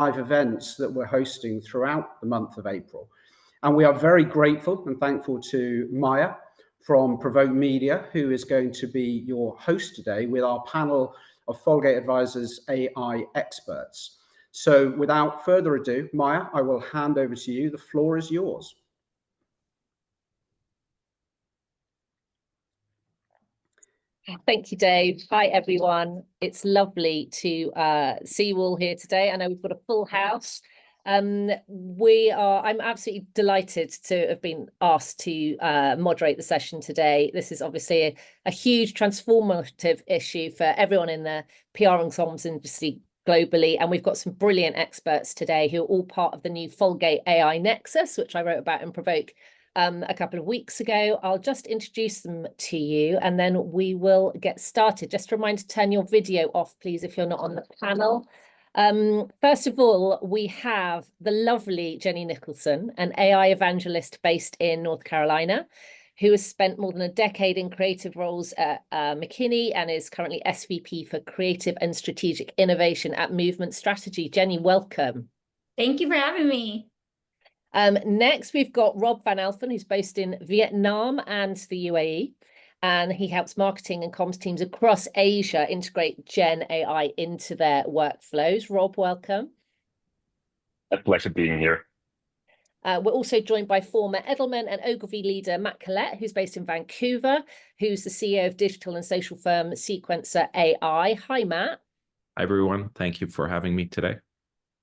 live events that we're hosting throughout the month of April. And we are very grateful and thankful to Maya from Provoke Media, who is going to be your host today with our panel of Folgate Advisors AI experts. So without further ado, Maya, I will hand over to you. The floor is yours. Thank you, Dave. Hi, everyone. It's lovely to see you all here today. I know we've got a full house. I'm absolutely delighted to have been asked to moderate the session today. This is obviously a huge transformative issue for everyone in the PR and comms industry globally. And we've got some brilliant experts today who are all part of the new Folgate AI Nexus, which I wrote about in Provoke a couple of weeks ago. I'll just introduce them to you and then we will get started. Just a reminder to turn your video off, please, if you're not on the panel. First of all, we have the lovely Jenny Nicholson, an AI evangelist based in North Carolina, who has spent more than a decade in creative roles at McKinney and is currently SVP for Creative and Strategic Innovation at Movement Strategy. Jenny, welcome. Thank you for having me. Next, we've got Rob Van Alphen, who's based in Vietnam and the UAE, and he helps marketing and comms teams across Asia integrate Gen AI into their workflows. Rob, welcome. A pleasure being here. We're also joined by former Edelman and Ogilvy leader Matt Collette, who's based in Vancouver, who's the CEO of digital and social firm Sequencer AI. Hi, Matt. Hi, everyone. Thank you for having me today.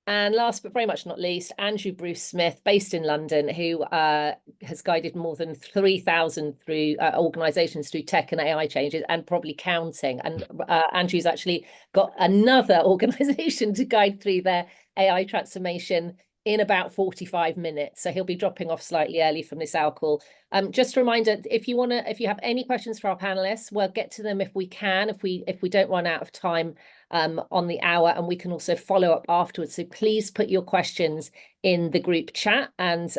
And last but very much not least, Andrew Bruce Smith, based in London, who has guided more than 3,000 organisations through tech and AI changes and probably counting. And Andrew's actually got another organisation to guide through their AI transformation in about 45 minutes. So he'll be dropping off slightly early from this hour call. Just a reminder, if you have any questions for our panelists, we'll get to them if we can, if we don't run out of time on the hour, and we can also follow up afterwards. So please put your questions in the group chat, and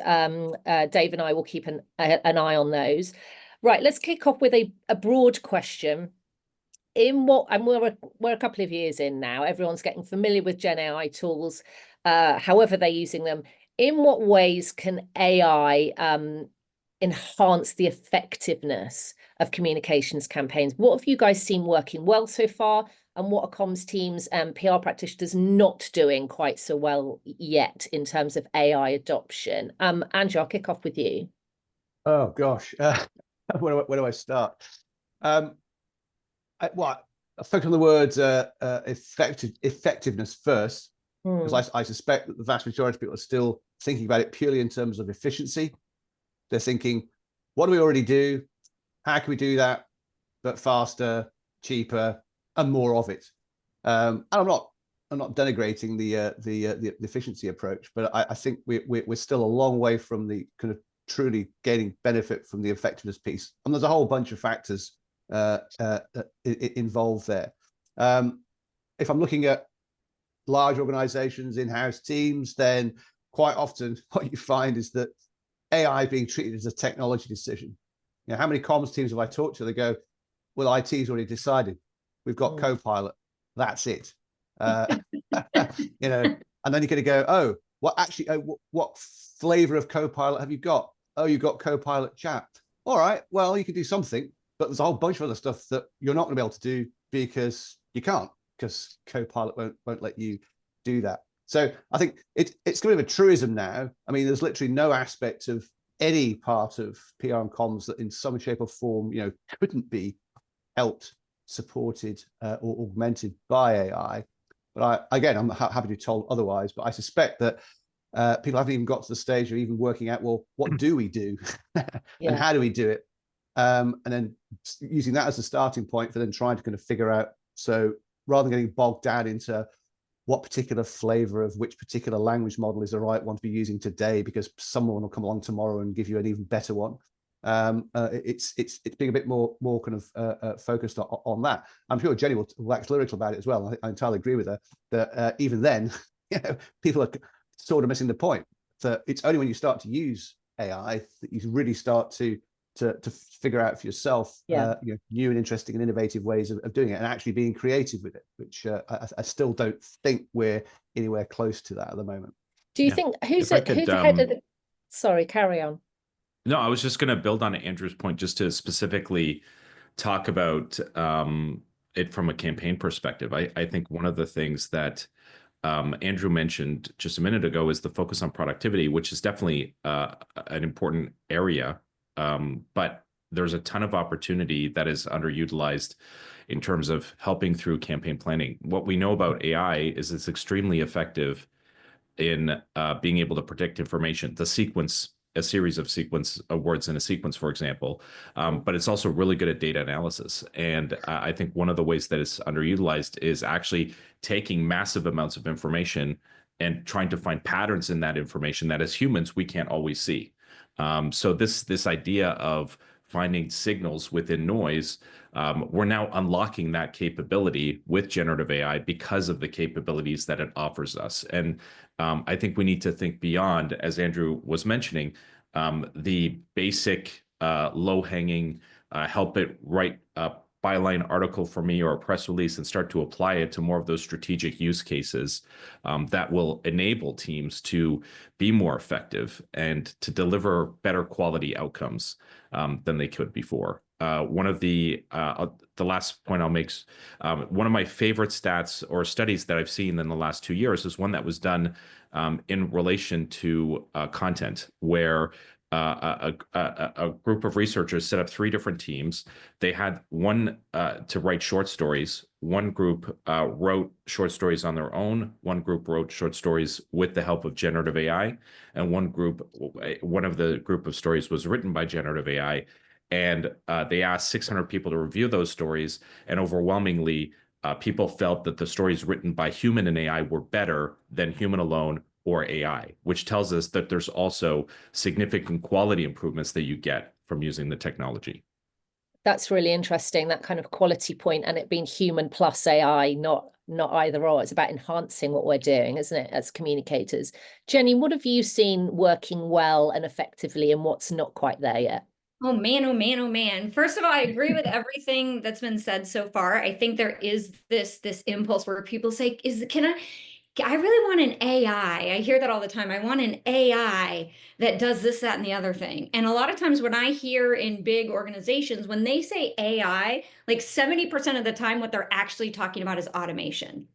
Dave and I will keep an eye on those. Right, let's kick off with a broad question. We're a couple of years in now. Everyone's getting familiar with Gen AI tools, however they're using them. In what ways can AI enhance the effectiveness of communications campaigns? What have you guys seen working well so far? And what are comms teams and PR practitioners not doing quite so well yet in terms of AI adoption? Andrew, I'll kick off with you. Oh, gosh. Where do I start? I'll focus on the words effectiveness first, because I suspect that the vast majority of people are still thinking about it purely in terms of efficiency. They're thinking, what do we already do? How can we do that, but faster, cheaper, and more of it? And I'm not denigrating the efficiency approach, but I think we're still a long way from the kind of truly gaining benefit from the effectiveness piece. And there's a whole bunch of factors involved there. If I'm looking at large organizations, in-house teams, then quite often what you find is that AI being treated as a technology decision. You know, how many comms teams have I talked to? They go, well, IT's already decided. We've got Copilot. That's it. You know, and then you're going to go, oh, what flavor of Copilot have you got? Oh, you've got Copilot chat. All right, well, you can do something, but there's a whole bunch of other stuff that you're not going to be able to do because you can't, because Copilot won't let you do that. So I think it's kind of a truism now. I mean, there's literally no aspect of any part of PR and comms that in some shape or form, you know, couldn't be helped, supported, or augmented by AI. But I'm happy to be told otherwise, but I suspect that people haven't even got to the stage of even working out, well, what do we do and how do we do it? And then using that as a starting point for then trying to kind of figure out, so rather than getting bogged down into what particular flavor of which particular language model is the right one to be using today, because someone will come along tomorrow and give you an even better one. It's being a bit more kind of focused on that. I'm sure Jenny will wax lyrical about it as well. I entirely agree with her that even then, you know, people are sort of missing the point. That it's only when you start to use AI that you really start to to figure out for yourself, Yeah. new and interesting and innovative ways of doing it, and actually being creative with it, which I still don't think we're anywhere close to that at the moment. Do you Yeah. think who's If I it, could, who's the head of the? Sorry, carry on. No, I was just going to build on Andrew's point just to specifically talk about it from a campaign perspective. I think one of the things that Andrew mentioned just a minute ago is the focus on productivity, which is definitely an important area. But there's a ton of opportunity that is underutilized in terms of helping through campaign planning. What we know about AI is it's extremely effective in being able to predict information, a series of sequence of words in a sequence, for example. But it's also really good at data analysis. And I think one of the ways that it's underutilized is actually taking massive amounts of information and trying to find patterns in that information that as humans, we can't always see. So this idea of finding signals within noise, we're now unlocking that capability with generative AI because of the capabilities that it offers us. And I think we need to think beyond, as Andrew was mentioning, the basic low-hanging, help it write a byline article for me or a press release and start to apply it to more of those strategic use cases that will enable teams to be more effective and to deliver better quality outcomes than they could before. One of the last point I'll make, one of my favorite stats or studies that I've seen in the last 2 years is one that was done in relation to content, where a group of researchers set up 3 different teams. They had one to write short stories. One group wrote short stories on their own. One group wrote short stories with the help of generative AI. And one of the group of stories was written by generative AI. And they asked 600 people to review those stories. And overwhelmingly, people felt that the stories written by human and AI were better than human alone or AI, which tells us that there's also significant quality improvements that you get from using the technology. That's really interesting, that kind of quality point, and it being human plus AI, not either or. It's about enhancing what we're doing, isn't it, as communicators? Jenny, what have you seen working well and effectively, and what's not quite there yet? Oh man, oh man, oh man. First of all, I agree with everything that's been said so far. I think there is this impulse where people say, I really want an AI. I hear that all the time. I want an AI that does this, that, and the other thing. And a lot of times when I hear in big organizations, when they say AI, like 70% of the time, what they're actually talking about is automation.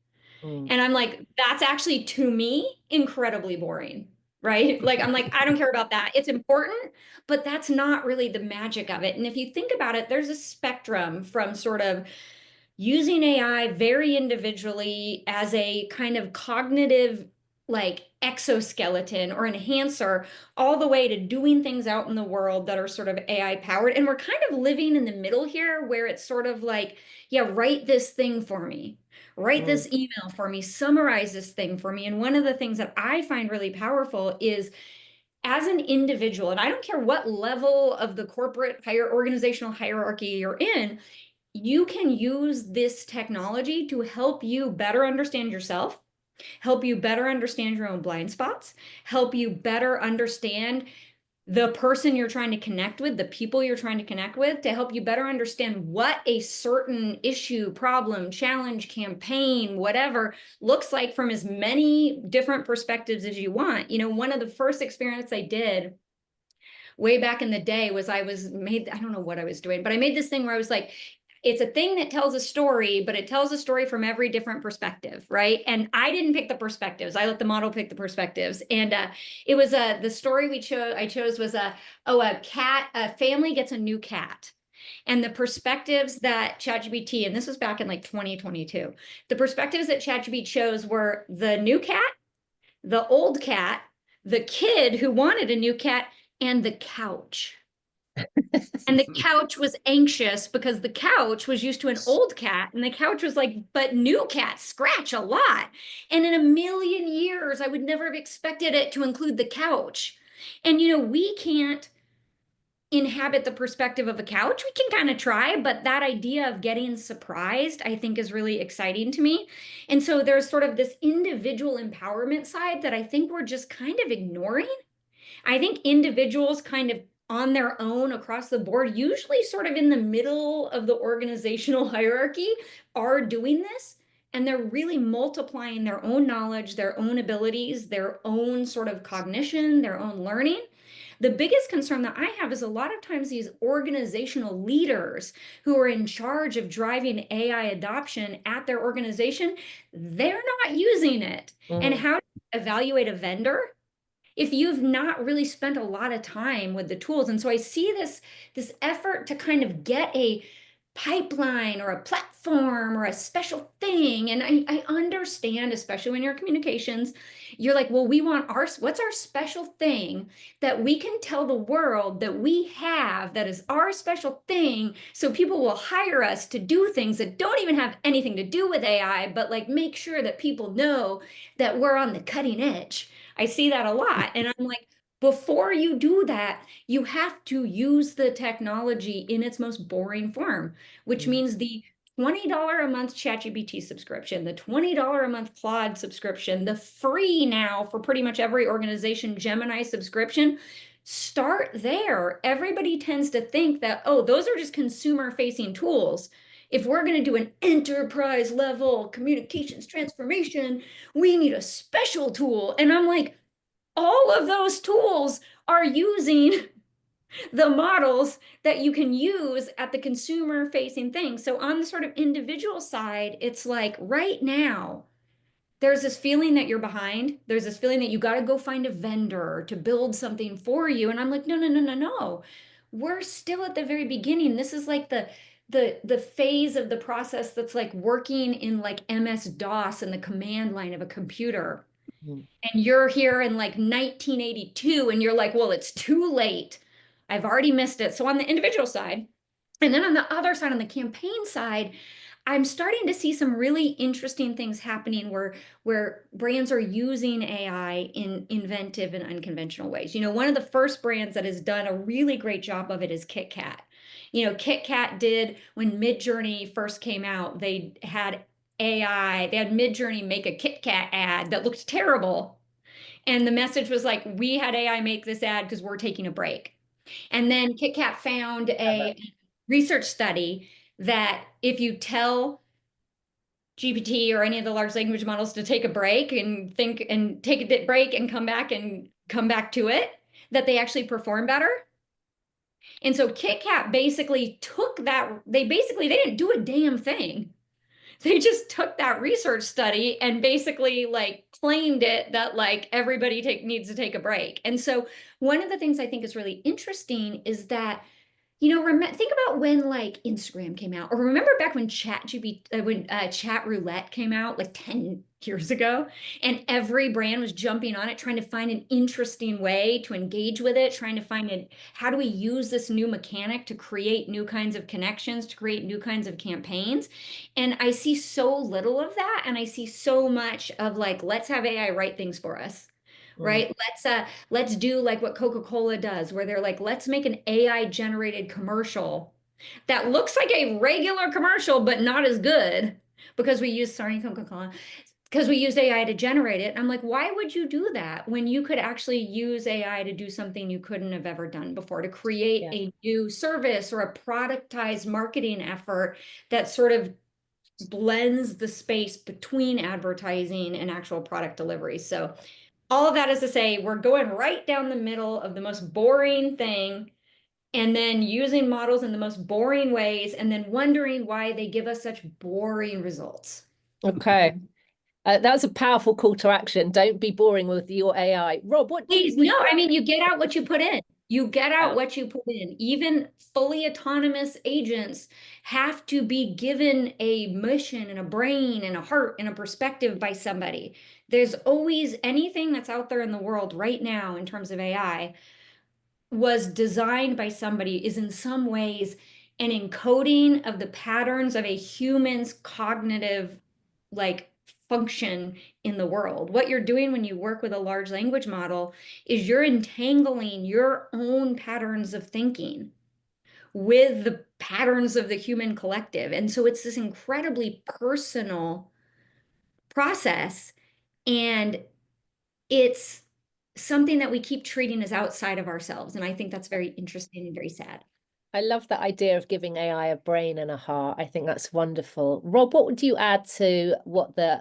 And I'm like, that's actually, to me, incredibly boring, right? Like, I'm like, I don't care about that. It's important, but that's not really the magic of it. And if you think about it, there's a spectrum from sort of using AI very individually as a kind of cognitive, like, exoskeleton or enhancer, all the way to doing things out in the world that are sort of AI powered. And we're kind of living in the middle here, where it's sort of like, yeah, write this thing for me, write this email for me, summarize this thing for me. And one of the things that I find really powerful is, as an individual, and I don't care what level of the corporate organizational hierarchy you're in, you can use this technology to help you better understand yourself, help you better understand your own blind spots, help you better understand the person you're trying to connect with, the people you're trying to connect with, to help you better understand what a certain issue, problem, challenge, campaign, whatever looks like from as many different perspectives as you want. You know, one of the first experiments I did way back in the day was I don't know what I was doing, but I made this thing where I was like, it's a thing that tells a story, but it tells a story from every different perspective, right? And I didn't pick the perspectives. I let the model pick the perspectives. And it was the story I chose was a family gets a new cat. And the perspectives that ChatGPT, and this was back in like 2022, the perspectives that ChatGPT chose were the new cat, the old cat, the kid who wanted a new cat, and the couch. And the couch was anxious because the couch was used to an old cat, and the couch was like, but new cats scratch a lot. And in a million years, I would never have expected it to include the couch. And, you know, we can't inhabit the perspective of a couch. We can kind of try, but that idea of getting surprised, I think, is really exciting to me. And so there's sort of this individual empowerment side that I think we're just kind of ignoring. I think individuals kind of on their own across the board, usually sort of in the middle of the organizational hierarchy, are doing this. And they're really multiplying their own knowledge, their own abilities, their own sort of cognition, their own learning. The biggest concern that I have is a lot of times these organizational leaders who are in charge of driving AI adoption at their organization, they're not using it. And how do you evaluate a vendor if you've not really spent a lot of time with the tools? And so I see this effort to kind of get a pipeline or a platform or a special thing. And I understand, especially when you're communications, you're like, well, we want what's our special thing that we can tell the world that we have that is our special thing, so people will hire us to do things that don't even have anything to do with AI, but like make sure that people know that we're on the cutting edge. I see that a lot. And I'm like, before you do that, you have to use the technology in its most boring form, which means the $20 a month ChatGPT subscription, the $20 a month Claude subscription, the free now for pretty much every organization Gemini subscription. Start there. Everybody tends to think that, oh, those are just consumer-facing tools. If we're going to do an enterprise level communications transformation, we need a special tool. And I'm like, all of those tools are using the models that you can use at the consumer facing thing. So on the sort of individual side, it's like right now, there's this feeling that you're behind. There's this feeling that you got to go find a vendor to build something for you. And I'm like, no, no, no, no, no. We're still at the very beginning. This is like the phase of the process that's like working in like MS-DOS and the command line of a computer. And you're here in like 1982 and you're like, well, it's too late. I've already missed it. So on the individual side, and then on the other side, on the campaign side, I'm starting to see some really interesting things happening where brands are using AI in inventive and unconventional ways. You know, one of the first brands that has done a really great job of it is Kit Kat. You know, Kit Kat did, when Midjourney first came out, they had AI, they had Midjourney make a Kit Kat ad that looked terrible. And the message was like, we had AI make this ad because we're taking a break. And then Kit Kat found a research study that if you tell GPT or any of the large language models to take a break and think and take a break and come back to it, that they actually perform better. And so Kit Kat basically took that, they didn't do a damn thing. They just took that research study and basically like claimed it that like everybody needs to take a break. And so one of the things I think is really interesting is that, you know, think about when like Instagram came out, or remember back when Chat Roulette came out like 10 years ago, and every brand was jumping on it, trying to find an interesting way to engage with it, trying to find how do we use this new mechanic to create new kinds of connections, to create new kinds of campaigns. And I see so little of that, and I see so much of like, let's have AI write things for us. Right? Let's do like what Coca-Cola does, where they're like, let's make an AI generated commercial that looks like a regular commercial, but not as good because we use, sorry, Coca-Cola, because we used AI to generate it. And I'm like, why would you do that when you could actually use AI to do something you couldn't have ever done before, to create a new service or a productized marketing effort that sort of blends the space between advertising and actual product delivery. So all of that is to say, we're going right down the middle of the most boring thing, and then using models in the most boring ways, and then wondering why they give us such boring results. Okay. That was a powerful call to action. Don't be boring with your AI. Rob, what do you... No, I mean, you get out what you put in. You get out what you put in. Even fully autonomous agents have to be given a mission and a brain and a heart and a perspective by somebody. There's always anything that's out there in the world right now in terms of AI was designed by somebody, is in some ways an encoding of the patterns of a human's cognitive like function in the world. What you're doing when you work with a large language model is you're entangling your own patterns of thinking with the patterns of the human collective. And so it's this incredibly personal process, and it's something that we keep treating as outside of ourselves. And I think that's very interesting and very sad. I love that idea of giving AI a brain and a heart. I think that's wonderful. Rob, what would you add to what the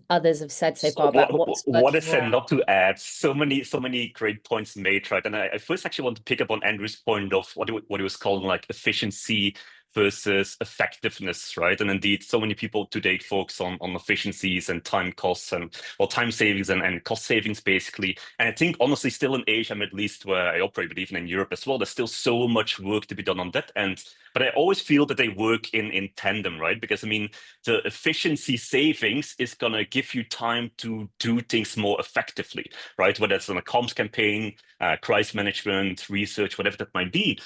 others have said so far about what's what working is there well? not to add? So many great points made, right? And I first actually want to pick up on Andrew's point of what he was calling like efficiency versus effectiveness, right? And indeed, so many people today focus on efficiencies and time costs and time savings and cost savings basically. And I think honestly, still in Asia, Middle East, where I operate, but even in Europe as well, there's still so much work to be done on that end. But I always feel that they work in tandem, right? Because I mean, the efficiency savings is gonna give you time to do things more effectively, right? Whether it's on a comms campaign, crisis management, research, whatever that might be.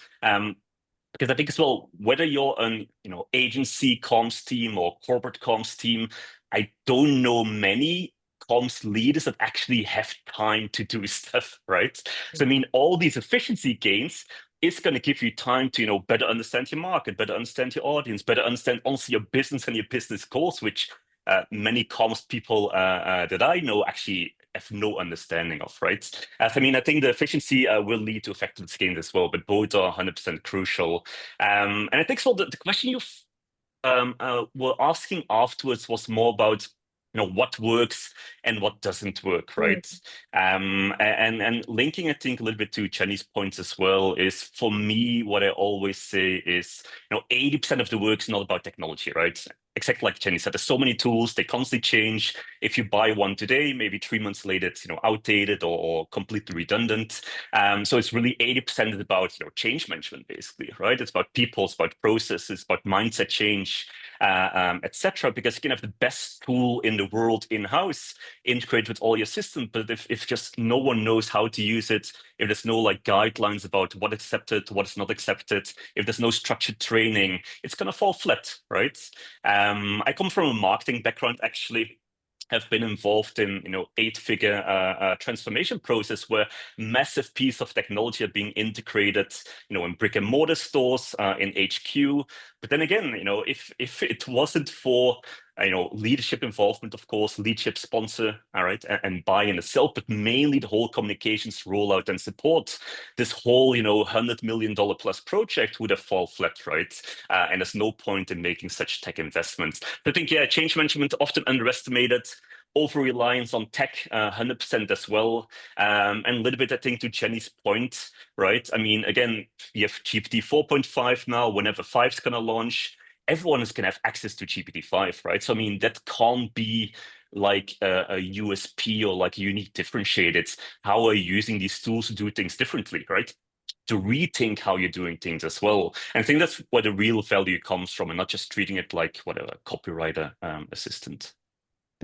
Because I think as well, whether you're an agency comms team or corporate comms team, I don't know many comms leaders that actually have time to do stuff, right? So I mean, all these efficiency gains is going to give you time to better understand your market, better understand your audience, better understand also your business and your business goals, which many comms people that I know actually have no understanding of, right? I mean, I think the efficiency will lead to effectiveness gains as well, but both are 100% crucial. And I think so. The question you were asking afterwards was more about what works and what doesn't work, right? And linking, I think, a little bit to Jenny's points as well is, for me, what I always say is 80% of the work is not about technology, right? Exactly like Jenny said, there's so many tools, they constantly change. If you buy one today, maybe 3 months later it's outdated or completely redundant. So it's really 80% is about change management, basically, right? It's about people, it's about processes, about mindset change, etc. Because you can have the best tool in the world in-house, integrate with all your systems, but if just no one knows how to use it, if there's no like guidelines about what accepted, what is not accepted, if there's no structured training, it's gonna fall flat, right? I come from a marketing background, actually. Have been involved in 8-figure transformation process where massive piece of technology are being integrated in brick and mortar stores, in HQ. But then again, if it wasn't for leadership involvement, of course, leadership sponsor, all right, and buy-in itself, but mainly the whole communications rollout and support, this whole $100 million plus project would have fallen flat, right? And there's no point in making such tech investments. I think, yeah, change management often underestimated, over reliance on tech, 100% as well. And a little bit, I think, to Jenny's point, right? I mean, again, you have GPT 4.5 now. Whenever 5 is going to launch, everyone is going to have access to GPT-5, right? So, I mean, that can't be like a USP or like a unique differentiator. It's how are you using these tools to do things differently, right? To rethink how you're doing things as well. And I think that's where the real value comes from, and not just treating it like whatever copywriter assistant.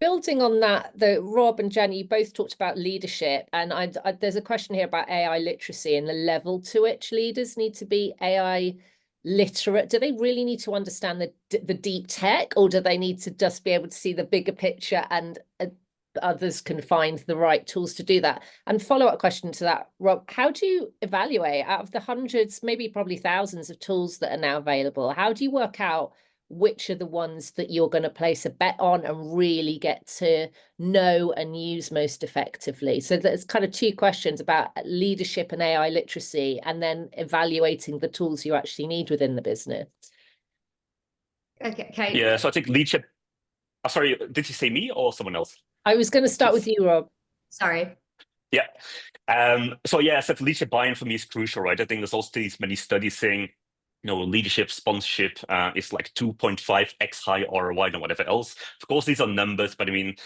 Building on that, though, Rob and Jenny, you both talked about leadership, and there's a question here about AI literacy and the level to which leaders need to be AI literate. Do they really need to understand the deep tech, or do they need to just be able to see the bigger picture, and others can find the right tools to do that? And follow-up question to that, Rob, how do you evaluate, out of the hundreds, maybe probably thousands of tools that are now available, how do you work out which are the ones that you're going to place a bet on and really get to know and use most effectively? So there's kind of two questions about leadership and AI literacy, and then evaluating the tools you actually need within the business. Okay. Yeah, so I think leadership. Sorry, did you say me or someone else? I was going to start with you, Rob. Sorry. Yeah. So yeah, so leadership buy-in for me is crucial, right? I think there's also these many studies saying leadership sponsorship is like 2.5x high ROI than whatever else. Of course, these are numbers, but I mean,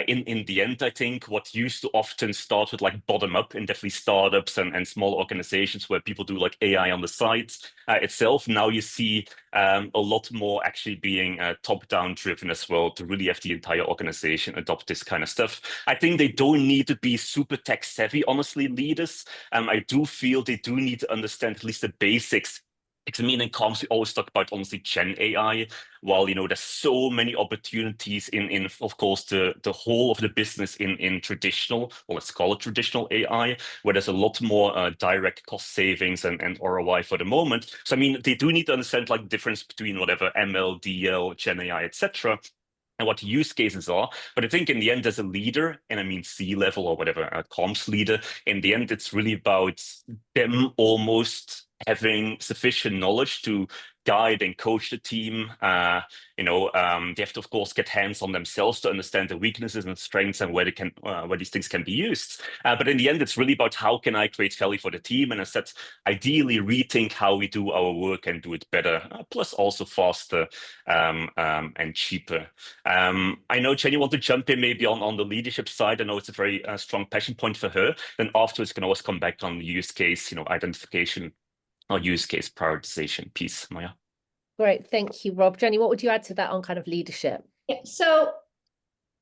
in the end, I think what used to often start with like bottom up in definitely startups and small organizations where people do like AI on the side itself, now you see a lot more actually being top-down driven as well, to really have the entire organization adopt this kind of stuff. I think they don't need to be super tech savvy, honestly, leaders. I do feel they do need to understand at least the basics. Because I mean, in comms, we always talk about honestly Gen AI. While there's so many opportunities in of course the whole of the business in traditional, or let's call it traditional AI, where there's a lot more direct cost savings and ROI for the moment. So I mean, they do need to understand like the difference between whatever ML, DL, Gen AI, etc. and what the use cases are. But I think in the end, as a leader, and I mean C-level or whatever, a comms leader, in the end, it's really about them almost having sufficient knowledge to guide and coach the team. They have to, of course, get hands on themselves to understand the weaknesses and strengths and where these things can be used. But in the end, it's really about how can I create value for the team, and as I said, ideally rethink how we do our work and do it better, plus also faster and cheaper. I know Jenny want to jump in maybe on the leadership side. I know it's a very strong passion point for her. Then afterwards, you can always come back on the use case, identification or use case prioritization piece, Maya. Great, thank you, Rob. Jenny, what would you add to that on kind of leadership? Yeah, so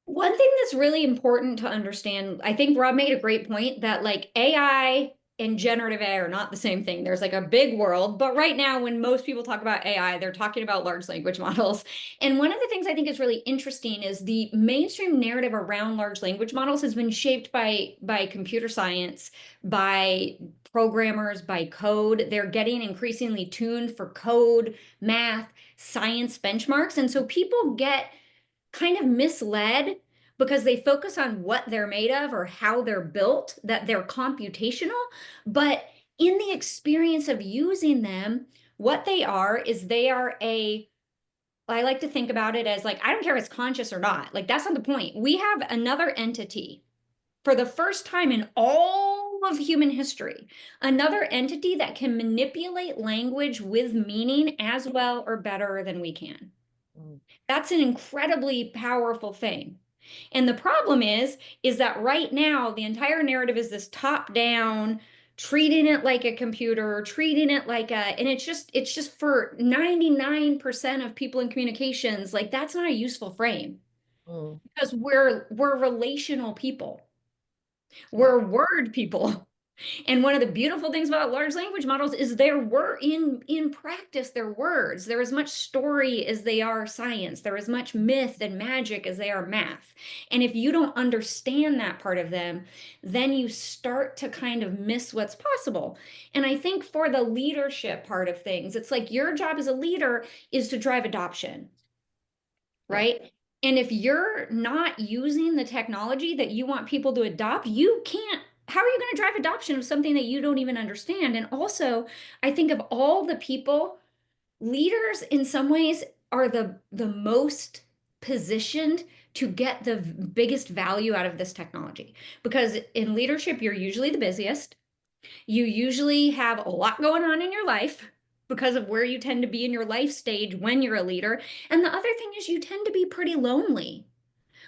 one thing that's really important to understand, I think Rob made a great point that like AI and generative AI are not the same thing. There's like a big world, but right now when most people talk about AI, they're talking about large language models. And one of the things I think is really interesting is the mainstream narrative around large language models has been shaped by computer science, by programmers, by code. They're getting increasingly tuned for code, math, science benchmarks. And so people get kind of misled because they focus on what they're made of or how they're built, that they're computational. But in the experience of using them, what they are is I like to think about it as like, I don't care if it's conscious or not. Like, that's not the point. We have another entity for the first time in all of human history, another entity that can manipulate language with meaning as well or better than we can. That's an incredibly powerful thing. And the problem is that right now, the entire narrative is this top-down, treating it like a computer, treating it like and it's just for 99% of people in communications, like that's not a useful frame. Because we're relational people. We're word people. And one of the beautiful things about large language models is in practice, they're words. They're as much story as they are science. They're as much myth and magic as they are math. And if you don't understand that part of them, then you start to kind of miss what's possible. And I think for the leadership part of things, it's like your job as a leader is to drive adoption, right? And if you're not using the technology that you want people to adopt, how are you going to drive adoption of something that you don't even understand? And also, I think of all the people, leaders in some ways are the most positioned to get the biggest value out of this technology. Because in leadership, you're usually the busiest. You usually have a lot going on in your life because of where you tend to be in your life stage when you're a leader. And the other thing is you tend to be pretty lonely.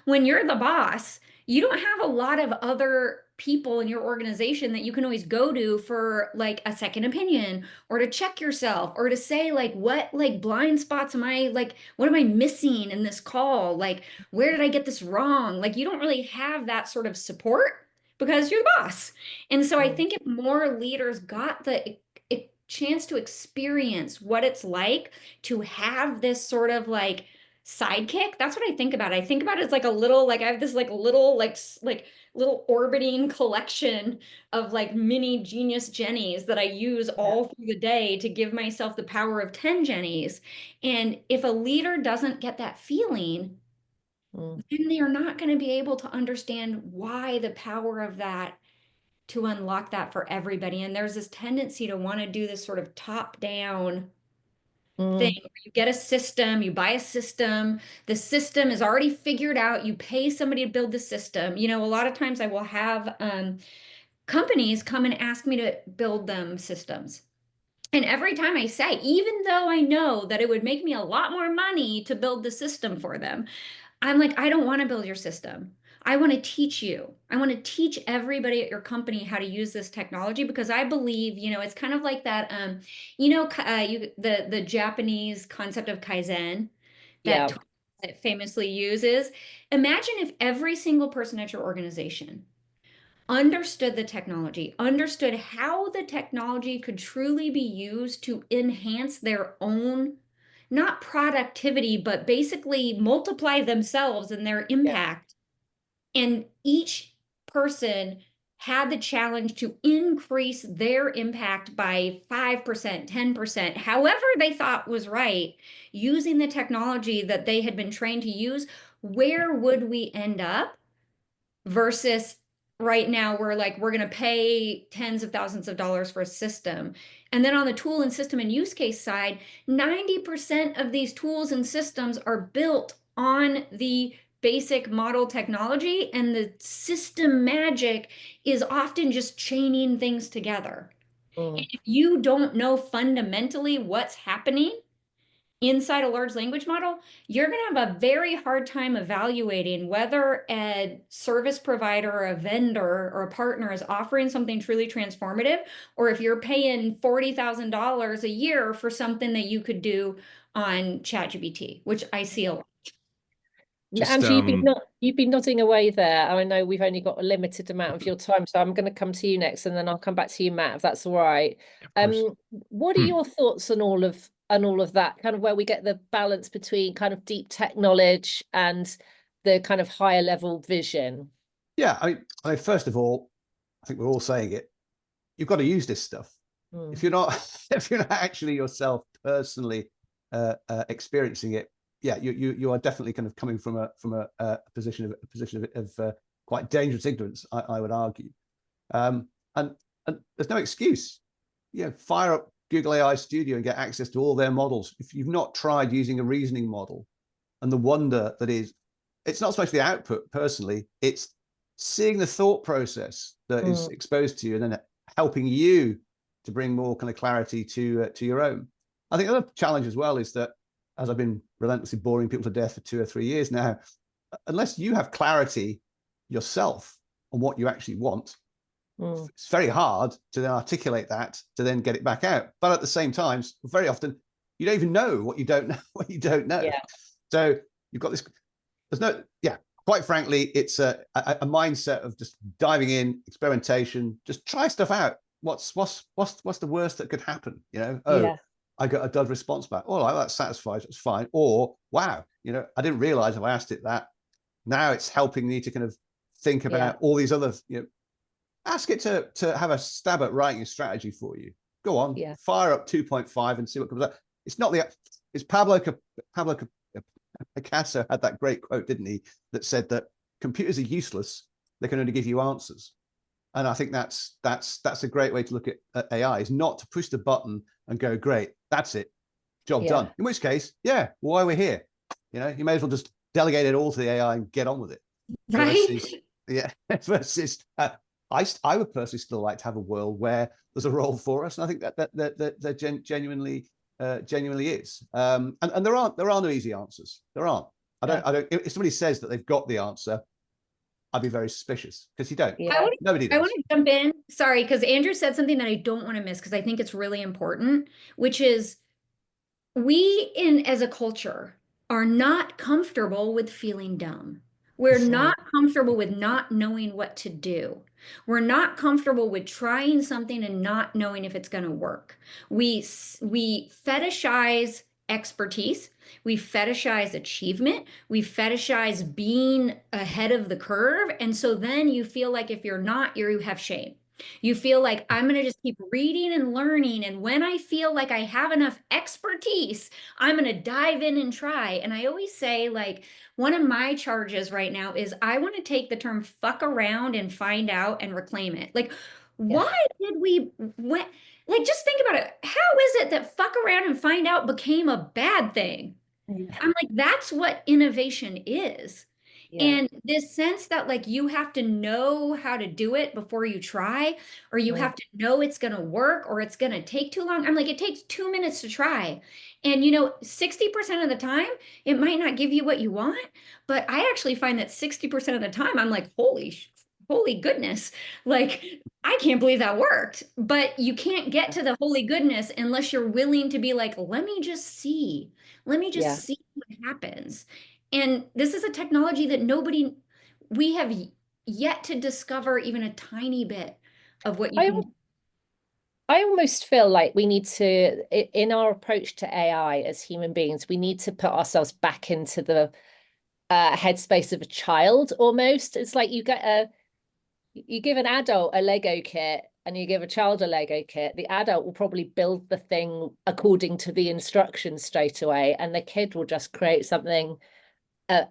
When you're the boss, you don't have a lot of other people in your organization that you can always go to for like a second opinion or to check yourself or to say like what like blind spots what am I missing in this call? Like, where did I get this wrong? Like, you don't really have that sort of support because you're the boss. And so I think if more leaders got the chance to experience what it's like to have this sort of like sidekick, that's what I think about. I think about it as like a little, like I have this like little little orbiting collection of like mini genius Jennies that I use all through the day to give myself the power of 10 Jennies. And if a leader doesn't get that feeling, then they're not going to be able to understand why the power of that to unlock that for everybody. And there's this tendency to want to do this sort of top-down thing. You get a system, you buy a system, the system is already figured out, you pay somebody to build the system. A lot of times I will have companies come and ask me to build them systems. And every time I say, even though I know that it would make me a lot more money to build the system for them, I'm like, I don't want to build your system. I want to teach you. I want to teach everybody at your company how to use this technology because I believe, it's kind of like that, the Japanese concept of Kaizen that it famously uses. Imagine if every single person at your organization understood the technology, understood how the technology could truly be used to enhance their own, not productivity, but basically multiply themselves and their impact. And each person had the challenge to increase their impact by 5%, 10%, however they thought was right, using the technology that they had been trained to use. where would we end up versus right now we're like, we're going to pay tens of thousands of dollars for a system. And then on the tool and system and use case side, 90% of these tools and systems are built on the basic model technology, and the system magic is often just chaining things together. And if you don't know fundamentally what's happening inside a large language model, you're going to have a very hard time evaluating whether a service provider or a vendor or a partner is offering something truly transformative, or if you're paying $40,000 a year for something that you could do on ChatGPT, which I see a lot. Andrew, you've been nodding away there. I know we've only got a limited amount of your time, so I'm going to come to you next, and then I'll come back to you, Matt, if that's all right. What are your thoughts on all of that, kind of where we get the balance between kind of deep tech knowledge and the kind of higher level vision? Yeah, I mean, first of all, I think we're all saying it. You've got to use this stuff. If you're not actually yourself personally experiencing it, yeah, you are definitely kind of coming from a position of quite dangerous ignorance, I would argue, and there's no excuse. Fire up Google AI Studio and get access to all their models. If you've not tried using a reasoning model, and the wonder that is, it's not so much the output personally, it's seeing the thought process that is exposed to you, and then helping you to bring more kind of clarity to your own. I think the other challenge as well is that, as I've been relentlessly boring people to death for 2 or 3 years now, unless you have clarity yourself on what you actually want, it's very hard to then articulate that, to then get it back out. But at the same time, very often you don't even know what you don't know. Yeah. So you've got this, quite frankly, it's a mindset of just diving in, experimentation, just try stuff out. What's the worst that could happen? I got a dud response back. Oh, that satisfies. It's fine. Or wow, I didn't realize if I asked it that. Now it's helping me to kind of think about all these other. Ask it to have a stab at writing a strategy for you. Go on, fire up 2.5 and see what comes up. It's not it's Pablo Picasso had that great quote, didn't he? That said that computers are useless. They can only give you answers. And I think that's a great way to look at AI, is not to push the button and go, great, that's it, job done. In which case, why we're here. You may as well just delegate it all to the AI and get on with it. Right? Versus I would personally still like to have a world where there's a role for us, and I think that genuinely is. And there are no easy answers. There aren't. I don't. If somebody says that they've got the answer, I'd be very suspicious, because you don't. Nobody does. I want to jump in. Sorry, because Andrew said something that I don't want to miss, because I think it's really important, which is we as a culture are not comfortable with feeling dumb. We're not comfortable with not knowing what to do. We're not comfortable with trying something and not knowing if it's going to work. We fetishize expertise. We fetishize achievement. We fetishize being ahead of the curve. And so then you feel like if you're not, you have shame. You feel like I'm going to just keep reading and learning. And when I feel like I have enough expertise, I'm going to dive in and try. And I always say, like, one of my charges right now is I want to take the term fuck around and find out and reclaim it. Like, why did like, just think about it. How is it that fuck around and find out became a bad thing? I'm like, that's what innovation is. And this sense that, like, you have to know how to do it before you try, or you have to know it's going to work, or it's going to take too long. I'm like, it takes 2 minutes to try. And 60% of the time, it might not give you what you want, but I actually find that 60% of the time, I'm like, holy goodness, like, I can't believe that worked. But you can't get to the holy goodness unless you're willing to be like, let me just see what happens. And this is a technology that we have yet to discover even a tiny bit of what you can do. I almost feel like we need to, in our approach to AI as human beings, we need to put ourselves back into the headspace of a child almost. It's like you give an adult a Lego kit and you give a child a Lego kit, the adult will probably build the thing according to the instructions straight away, and the kid will just create something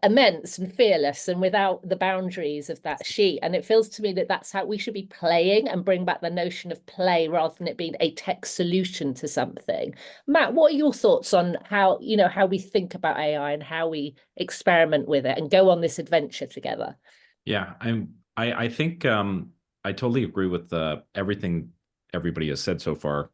immense and fearless and without the boundaries of that sheet. And it feels to me that that's how we should be playing, and bring back the notion of play rather than it being a tech solution to something. Matt, what are your thoughts on how, you know, how we think about AI and how we experiment with it and go on this adventure together? Yeah, I think I totally agree with everything everybody has said so far.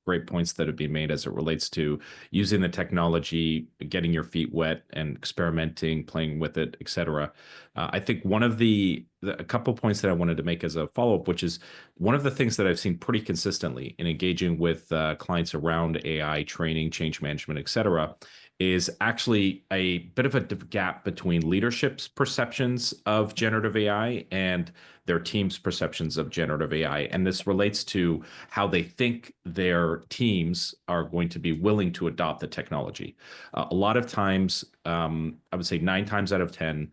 Great points that have been made as it relates to using the technology, getting your feet wet, and experimenting, playing with it, etc. I think one of a couple points that I wanted to make as a follow-up, which is one of the things that I've seen pretty consistently in engaging with clients around AI training, change management, etc., is actually a bit of a gap between leadership's perceptions of generative AI and their team's perceptions of generative AI. And this relates to how they think their teams are going to be willing to adopt the technology. A lot of times, I would say 9 times out of 10,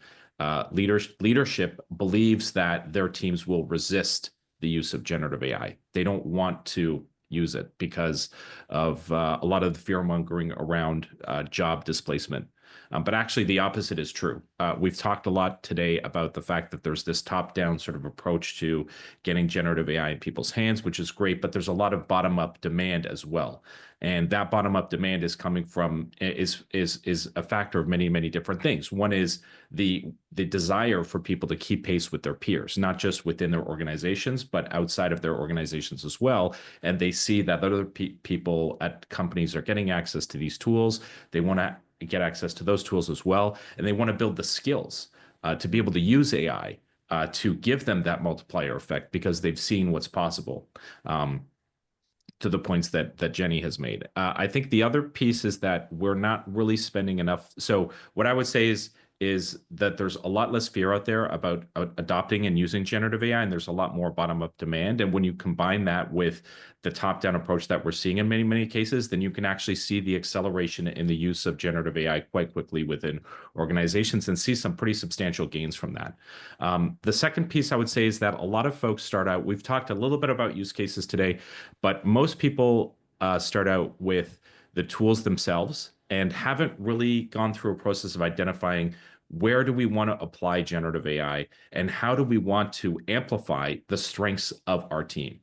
leadership believes that their teams will resist the use of generative AI. They don't want to use it because of a lot of the fear mongering around job displacement. But actually, the opposite is true. We've talked a lot today about the fact that there's this top-down sort of approach to getting generative AI in people's hands, which is great, but there's a lot of bottom-up demand as well. And that bottom-up demand is coming from is a factor of many, many different things. One is the desire for people to keep pace with their peers, not just within their organizations, but outside of their organizations as well. And they see that other people at companies are getting access to these tools. They want to get access to those tools as well, and they want to build the skills to be able to use AI to give them that multiplier effect, because they've seen what's possible. To the points that Jenny has made. I think the other piece is that we're not really spending enough. So what I would say is that there's a lot less fear out there about adopting and using generative AI, and there's a lot more bottom-up demand. And when you combine that with the top-down approach that we're seeing in many, many cases, then you can actually see the acceleration in the use of generative AI quite quickly within organizations and see some pretty substantial gains from that. The second piece I would say is that a lot of folks start out, we've talked a little bit about use cases today, but most people start out with the tools themselves and haven't really gone through a process of identifying where do we want to apply generative AI and how do we want to amplify the strengths of our team.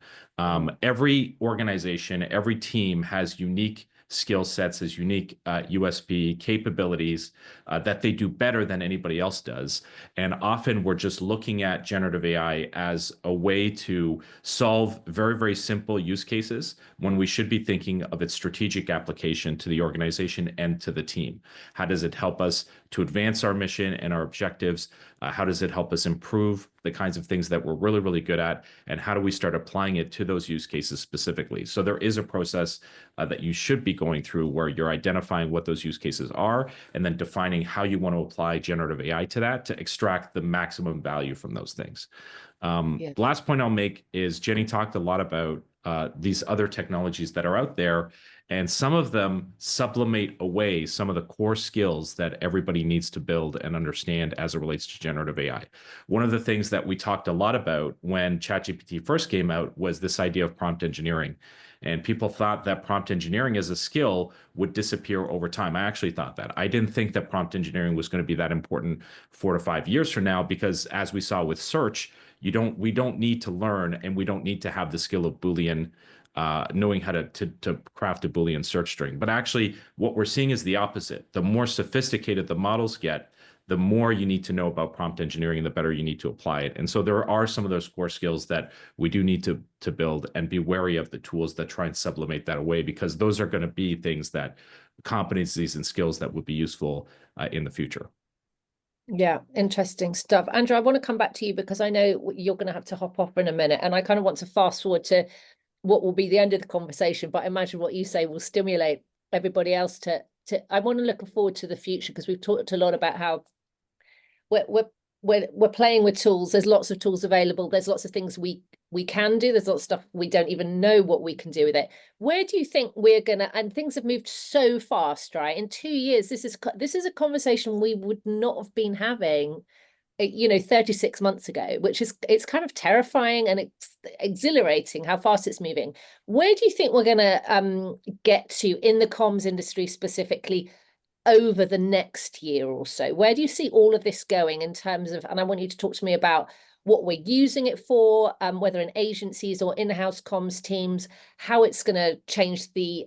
Every organization, every team has unique skill sets, has unique USP capabilities that they do better than anybody else does. And often we're just looking at generative AI as a way to solve very, very simple use cases when we should be thinking of its strategic application to the organization and to the team. How does it help us to advance our mission and our objectives? How does it help us improve the kinds of things that we're really, really good at? And how do we start applying it to those use cases specifically? So there is a process that you should be going through where you're identifying what those use cases are and then defining how you want to apply generative AI to that to extract the maximum value from those things. The last point I'll make is Jenny talked a lot about these other technologies that are out there, and some of them sublimate away some of the core skills that everybody needs to build and understand as it relates to generative AI. One of the things that we talked a lot about when ChatGPT first came out was this idea of prompt engineering. And people thought that prompt engineering as a skill would disappear over time. I actually thought that. I didn't think that prompt engineering was going to be that important 4 to 5 years from now, because as we saw with search, we don't need to learn, and we don't need to have the skill of Boolean, knowing how to craft a Boolean search string. But actually, what we're seeing is the opposite. The more sophisticated the models get, the more you need to know about prompt engineering and the better you need to apply it. And so there are some of those core skills that we do need to build, and be wary of the tools that try and sublimate that away, because those are going to be things that competencies and skills that would be useful in the future. Yeah, interesting stuff. Andrew, I want to come back to you because I know you're going to have to hop off in a minute, and I kind of want to fast forward to what will be the end of the conversation, but I imagine what you say will stimulate everybody else to I want to look forward to the future, because we've talked a lot about how we're playing with tools. There's lots of tools available. There's lots of things we can do. There's lots of stuff we don't even know what we can do with it. Where do you think we're gonna? And things have moved so fast, right? In 2 years, this is a conversation we would not have been having, 36 months ago, which is, it's kind of terrifying and it's exhilarating how fast it's moving. Where do you think we're gonna get to in the comms industry specifically, over the next year or so? Where do you see all of this going in terms of, and I want you to talk to me about what we're using it for, whether in agencies or in-house comms teams, how it's going to change the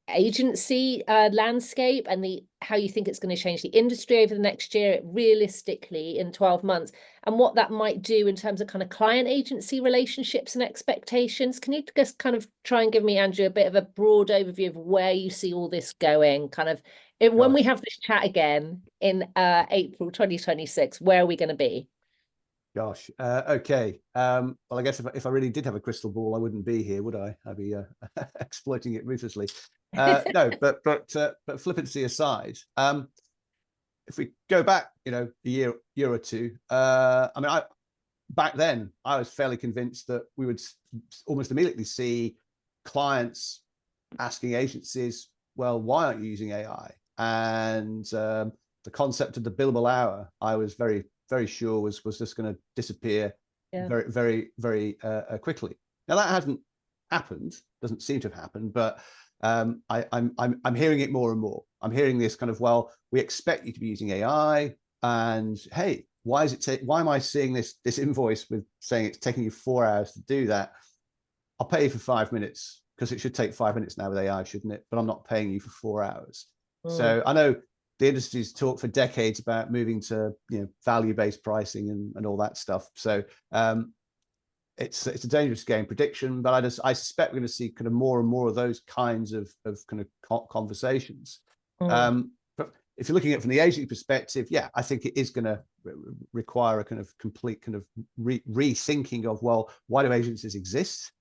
agency landscape, and how you think it's going to change the industry over the next year, realistically in 12 months, and what that might do in terms of kind of client agency relationships and expectations. Can you just kind of try and give me, Andrew, a bit of a broad overview of where you see all this going, kind of when we have this chat again in April 2026, where are we going to be? Gosh, okay. Well, I guess if I really did have a crystal ball, I wouldn't be here, would I? I'd be exploiting it ruthlessly. No, but flippancy aside, if we go back, a year or two, I mean, back then I was fairly convinced that we would almost immediately see clients asking agencies, well, why aren't you using AI? And the concept of the billable hour, I was very sure was just going to disappear very quickly. Now that hasn't happened, doesn't seem to have happened, but I'm hearing it more and more. I'm hearing this kind of, well, we expect you to be using AI, and hey, why am I seeing this invoice with saying it's taking you 4 hours to do that? I'll pay you for 5 minutes, because it should take 5 minutes now with AI, shouldn't it? But I'm not paying you for 4 hours. So I know the industry's talked for decades about moving to value-based pricing and all that stuff. So it's a dangerous game, prediction, but I suspect we're going to see kind of more and more of those kinds of kind of conversations. But if you're looking at it from the agency perspective, yeah, I think it is going to require a kind of complete kind of rethinking of, well, why do agencies exist?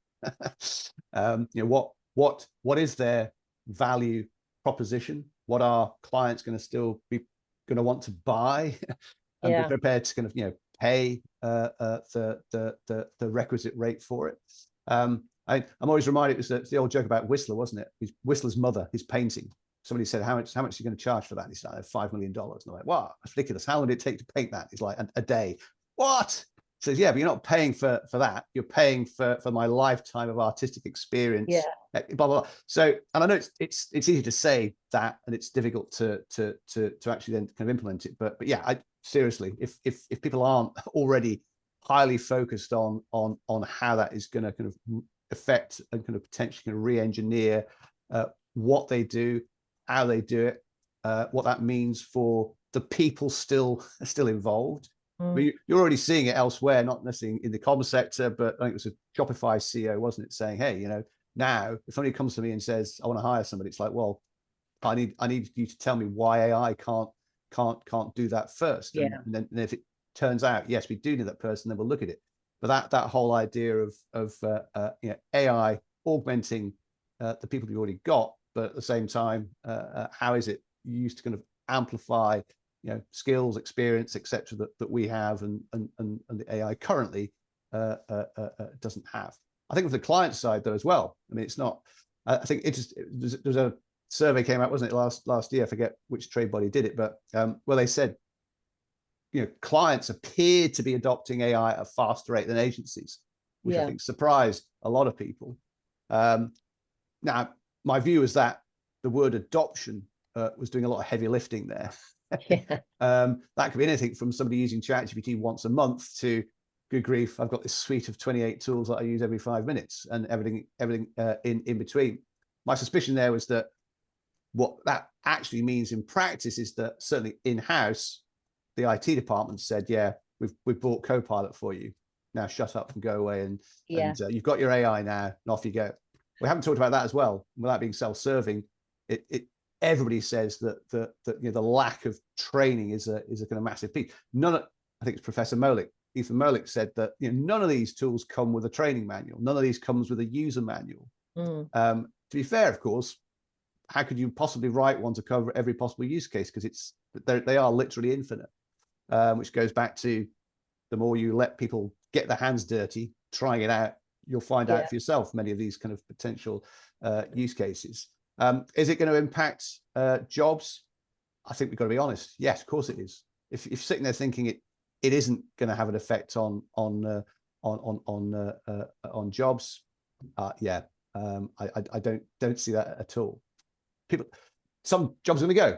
What is their value proposition? What are clients going to still be going to want to buy and be prepared to kind of pay the requisite rate for it? I'm always reminded, it was the old joke about Whistler, wasn't it? Whistler's mother, his painting. Somebody said, how much are you going to charge for that? He said, $5 million. And I'm like, wow, that's ridiculous. How long did it take to paint that? He's like, a day. What? He says, yeah, but you're not paying for that. You're paying for my lifetime of artistic experience. Blah, blah, blah. So, and I know it's easy to say that, and it's difficult to actually then kind of implement it. But yeah, seriously, if people aren't already highly focused on how that is going to kind of affect and kind of potentially kind of re-engineer what they do, how they do it, what that means for the people still involved. I mean, you're already seeing it elsewhere, not necessarily in the comms sector, but I think it was a Shopify CEO, wasn't it, saying, hey, now if somebody comes to me and says, I want to hire somebody, it's like, well, I need you to tell me why AI can't do that first. And then if it turns out, yes, we do need that person, then we'll look at it. But that whole idea of AI augmenting the people you've already got, but at the same time, how is it used to kind of amplify skills, experience, etc. that we have and the AI currently doesn't have. I think with the client side though as well. I mean, it's not. I think there's a survey came out, wasn't it, last year? I forget which trade body did it, but where they said, clients appear to be adopting AI at a faster rate than agencies, which I think surprised a lot of people. Now, my view is that the word adoption was doing a lot of heavy lifting there. That could be anything from somebody using ChatGPT once a month to, good grief, I've got this suite of 28 tools that I use every 5 minutes, and everything in between. My suspicion there was that what that actually means in practice is that certainly in-house, the IT department said, yeah, we've bought Copilot for you. Now shut up and go away, and you've got your AI now, and off you go. We haven't talked about that as well. Without being self-serving, everybody says that the lack of training is a kind of massive piece. I think it's Professor Ethan Molick said that none of these tools come with a training manual. None of these comes with a user manual. To be fair, of course, how could you possibly write one to cover every possible use case? Because they are literally infinite, which goes back to the more you let people get their hands dirty trying it out, you'll find out for yourself many of these kind of potential use cases. Is it going to impact jobs? I think we've got to be honest. Yes, of course it is. If you're sitting there thinking it isn't going to have an effect on jobs, I don't see that at all. Some jobs are going to go.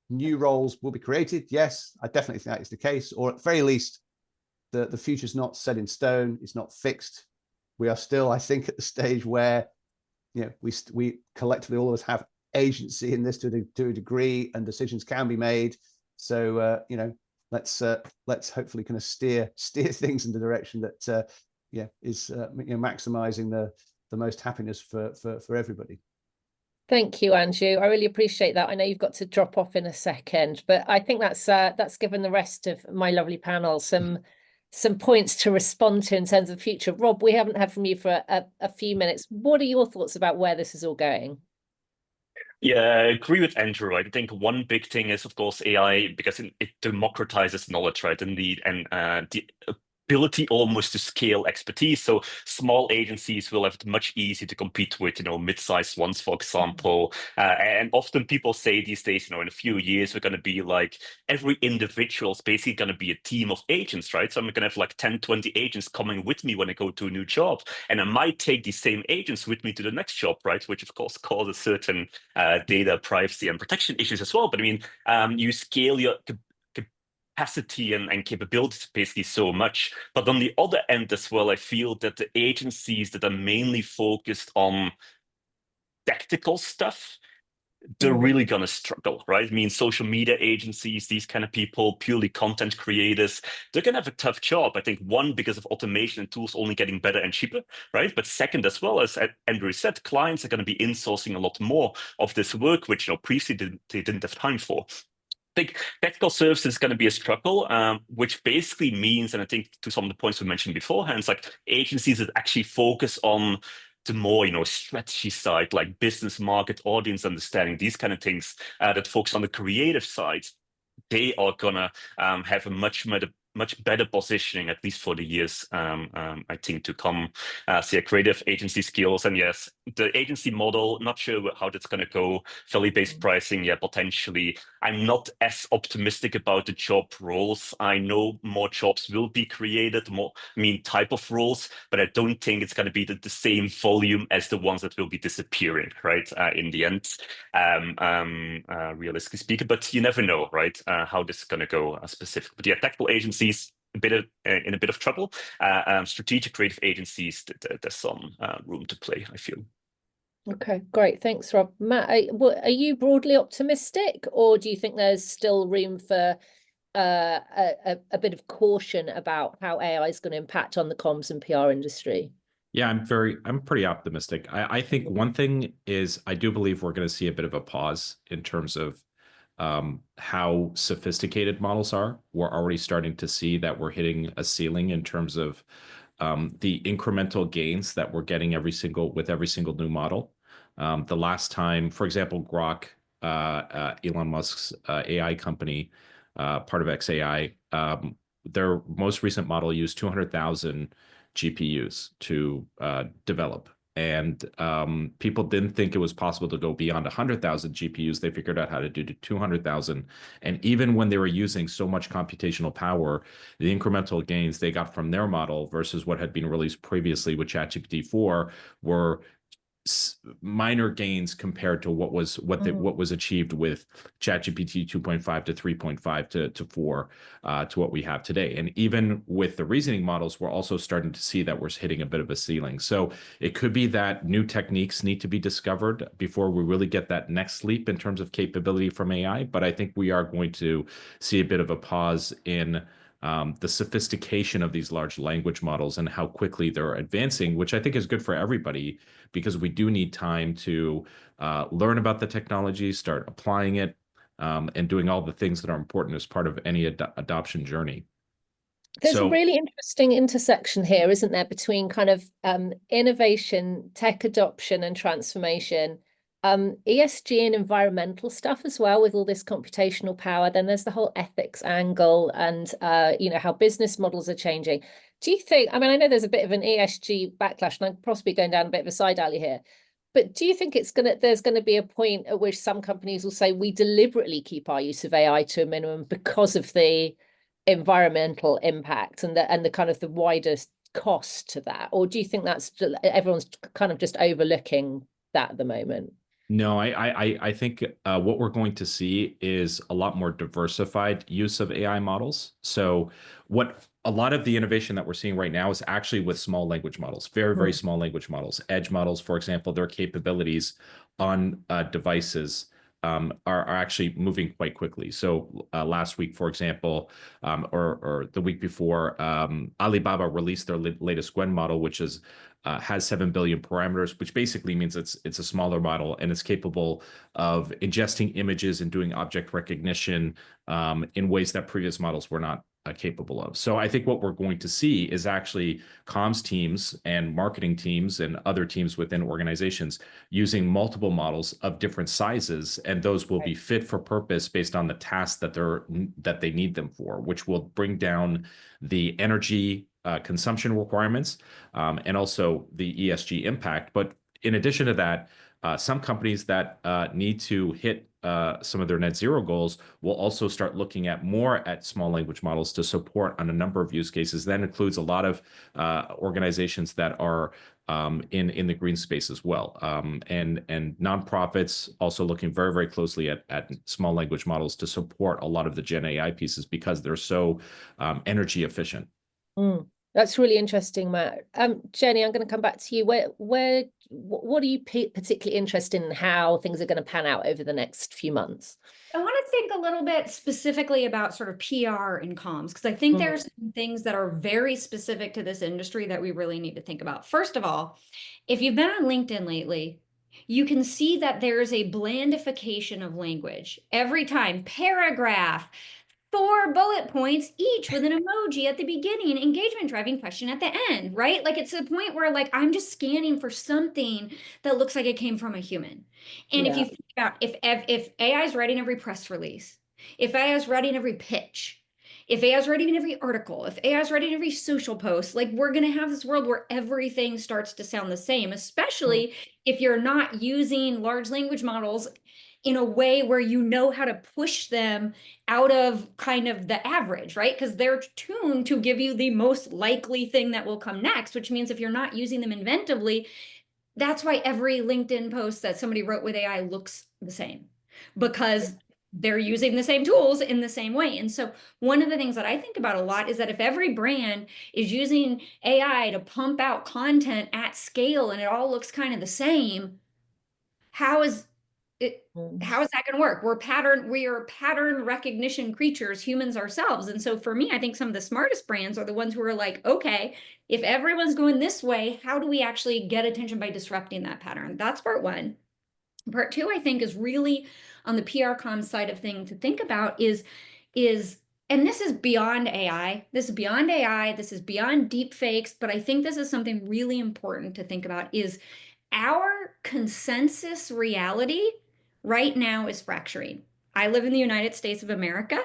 new roles will be created. Yes, I definitely think that is the case, or at the very least, the future's not set in stone. It's not fixed. We are still, I think, at the stage where, we collectively, all of us have agency in this to a degree, and decisions can be made. So, let's hopefully kind of steer things in the direction that, is maximizing the most happiness for everybody. Thank you, Andrew. I really appreciate that. I know you've got to drop off in a second, but I think that's given the rest of my lovely panel some points to respond to in terms of the future. Rob, we haven't heard from you for a few minutes. What are your thoughts about where this is all going? Yeah, I agree with Andrew. Right? I think one big thing is, of course, AI, because it democratizes knowledge, right? And the ability almost to scale expertise. So small agencies will have it much easier to compete with, mid-sized ones, for example. And often people say these days, in a few years, we're going to be like, every individual is basically going to be a team of agents, right? So I'm going to have like 10, 20 agents coming with me when I go to a new job. And I might take these same agents with me to the next job, right? Which of course causes certain data privacy and protection issues as well. But I mean, you scale your capacity and capabilities basically so much. But on the other end as well, I feel that the agencies that are mainly focused on tactical stuff, they're really going to struggle, right? I mean, social media agencies, these kind of people, purely content creators, they're going to have a tough job. I think, one, because of automation and tools only getting better and cheaper, right? But second, as well, as Andrew said, clients are going to be insourcing a lot more of this work, which previously they didn't have time for. I think technical services is going to be a struggle, which basically means, and I think to some of the points we mentioned beforehand, it's like agencies that actually focus on the more, strategy side, like business, market, audience understanding, these kind of things that focus on the creative side, they are gonna have a much better positioning, at least for the years, I think, to come. So yeah, creative agency skills, and yes, the agency model, not sure how that's going to go. Value-based pricing, yeah, potentially. I'm not as optimistic about the job roles. I know more jobs will be created, type of roles, but I don't think it's going to be the same volume as the ones that will be disappearing, right, in the end, realistically speaking. But you never know, right, how this is going to go specifically. But yeah, technical agencies, in a bit of trouble. Strategic creative agencies, there's some room to play, I feel. Okay, great. Thanks, Rob. Matt, are you broadly optimistic, or do you think there's still room for a bit of caution about how AI is going to impact on the comms and PR industry? Yeah, I'm pretty optimistic. I think one thing is, I do believe we're going to see a bit of a pause in terms of how sophisticated models are. We're already starting to see that we're hitting a ceiling in terms of the incremental gains that we're getting with every single new model. The last time, for example, Grok, Elon Musk's AI company, part of xAI, their most recent model used 200,000 GPUs to develop. And people didn't think it was possible to go beyond 100,000 GPUs. They figured out how to do 200,000. And even when they were using so much computational power, the incremental gains they got from their model versus what had been released previously with ChatGPT-4 were minor gains compared to what was achieved with ChatGPT 2.5 to 3.5 to 4 to what we have today. And even with the reasoning models, we're also starting to see that we're hitting a bit of a ceiling. So it could be that new techniques need to be discovered before we really get that next leap in terms of capability from AI. But I think we are going to see a bit of a pause in the sophistication of these large language models and how quickly they're advancing, which I think is good for everybody, because we do need time to learn about the technology, start applying it, and doing all the things that are important as part of any adoption journey. There's a really interesting intersection here, isn't there, between kind of innovation, tech adoption and transformation, ESG and environmental stuff as well, with all this computational power. Then there's the whole ethics angle and, how business models are changing. Do you think, I know there's a bit of an ESG backlash, and I'm possibly going down a bit of a side alley here, but do you think there's going to be a point at which some companies will say, we deliberately keep our use of AI to a minimum because of the environmental impact and the kind of the widest cost to that? Or do you think that's everyone's kind of just overlooking that at the moment? No, I think what we're going to see is a lot more diversified use of AI models. So what a lot of the innovation that we're seeing right now is actually with small language models, very, very small language models. Edge models, for example, their capabilities on devices are actually moving quite quickly. So last week, for example, or the week before, Alibaba released their latest Gwen model, which is has 7 billion parameters, which basically means it's a smaller model and it's capable of ingesting images and doing object recognition in ways that previous models were not capable of. So I think what we're going to see is actually comms teams and marketing teams and other teams within organizations using multiple models of different sizes, and those will be fit for purpose based on the tasks that they need them for, which will bring down the energy consumption requirements and also the ESG impact. But in addition to that, some companies that need to hit some of their net zero goals will also start looking at more at small language models to support on a number of use cases. That includes a lot of organizations that are in the green space as well, and nonprofits also looking very, very closely at small language models to support a lot of the Gen AI pieces because they're so energy efficient. That's really interesting, Matt. Jenny, I'm going to come back to you. What are you particularly interested in how things are going to pan out over the next few months? I want to think a little bit specifically about sort of PR and comms, because I think there's some things that are very specific to this industry that we really need to think about. First of all, if you've been on LinkedIn lately, you can see that there is a blandification of language. Every time, paragraph, 4 bullet points, each with an emoji at the beginning, engagement driving question at the end, right? Like it's a point where like, I'm just scanning for something that looks like it came from a human. And if you think about if AI is writing every press release, if AI is writing every pitch, if AI is writing every article, if AI is writing every social post, like we're going to have this world where everything starts to sound the same, especially if you're not using large language models in a way where you know how to push them out of kind of the average, right? Because they're tuned to give you the most likely thing that will come next, which means if you're not using them inventively, that's why every LinkedIn post that somebody wrote with AI looks the same, because they're using the same tools in the same way. And so one of the things that I think about a lot is that if every brand is using AI to pump out content at scale and it all looks kind of the same, how is that going to work? We are pattern recognition creatures, humans ourselves. And so for me, I think some of the smartest brands are the ones who are like, okay, if everyone's going this way, how do we actually get attention by disrupting that pattern? That's part one. Part two, I think, is really on the PR comm side of things to think about is, and this is beyond AI. This is beyond AI. This is beyond deep fakes. But I think this is something really important to think about is our consensus reality right now is fracturing. I live in the United States of America.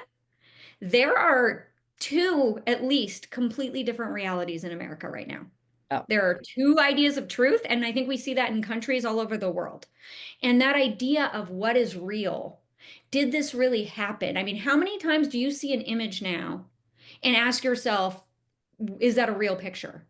There are two, at least, completely different realities in America right now. Oh. There are two ideas of truth, and I think we see that in countries all over the world. And that idea of what is real, did this really happen? I mean, how many times do you see an image now and ask yourself, is that a real picture?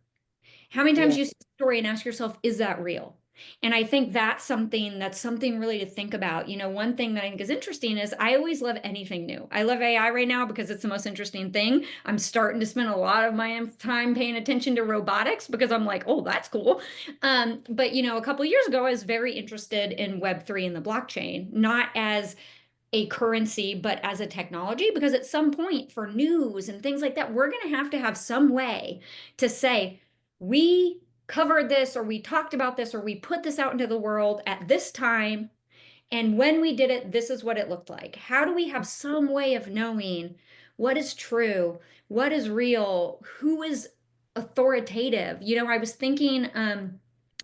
How many times do you see a story and ask yourself, is that real? And I think that's something really to think about. You know, one thing that I think is interesting is I always love anything new. I love AI right now because it's the most interesting thing. I'm starting to spend a lot of my time paying attention to robotics because I'm like, oh, that's cool. But, you know, a couple of years ago, I was very interested in Web3 and the blockchain, not as a currency, but as a technology, because at some point for news and things like that, we're going to have some way to say, we covered this, or we talked about this, or we put this out into the world at this time. And when we did it, this is what it looked like. How do we have some way of knowing what is true, what is real, who is authoritative? You know, I was thinking a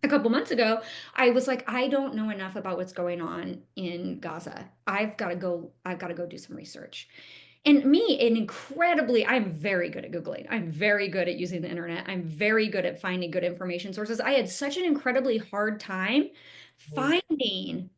couple months ago, I was like, I don't know enough about what's going on in Gaza. I've got to go do some research. And I'm very good at Googling. I'm very good at using the internet. I'm very good at finding good information sources. I had such an incredibly hard time finding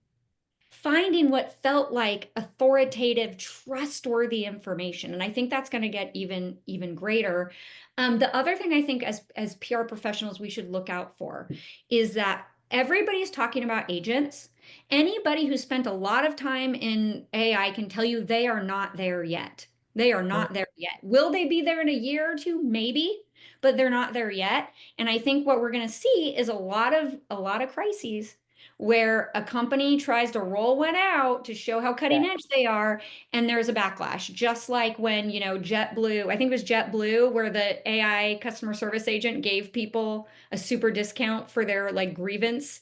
what felt like authoritative, trustworthy information. And I think that's going to get even greater. The other thing I think as PR professionals we should look out for is that everybody's talking about agents. Anybody who spent a lot of time in AI can tell you they are not there yet. They are not there yet. Will they be there in a year or two? Maybe, but they're not there yet. And I think what we're going to see is a lot of crises where a company tries to roll one out to show how cutting edge they are, and there's a backlash. Just like when, you know, JetBlue, I think it was JetBlue, where the AI customer service agent gave people a super discount for their like grievance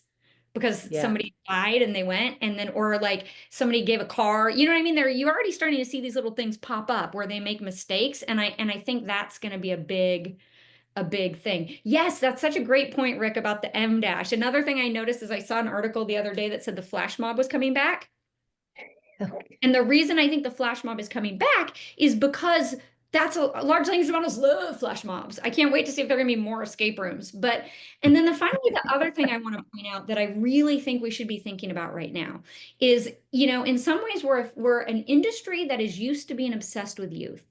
because somebody died and they went, and then, or like somebody gave a car, you know what I mean? You're already starting to see these little things pop up where they make mistakes. And I think that's going to be a big thing. Yes, that's such a great point, Rick, about the M dash. Another thing I noticed is I saw an article the other day that said the flash mob was coming back. And the reason I think the flash mob is coming back is because that's a large language models love flash mobs. I can't wait to see if there are going to be more escape rooms. And then finally, the other thing I want to point out that I really think we should be thinking about right now is, you know, in some ways we're an industry that is used to being obsessed with youth.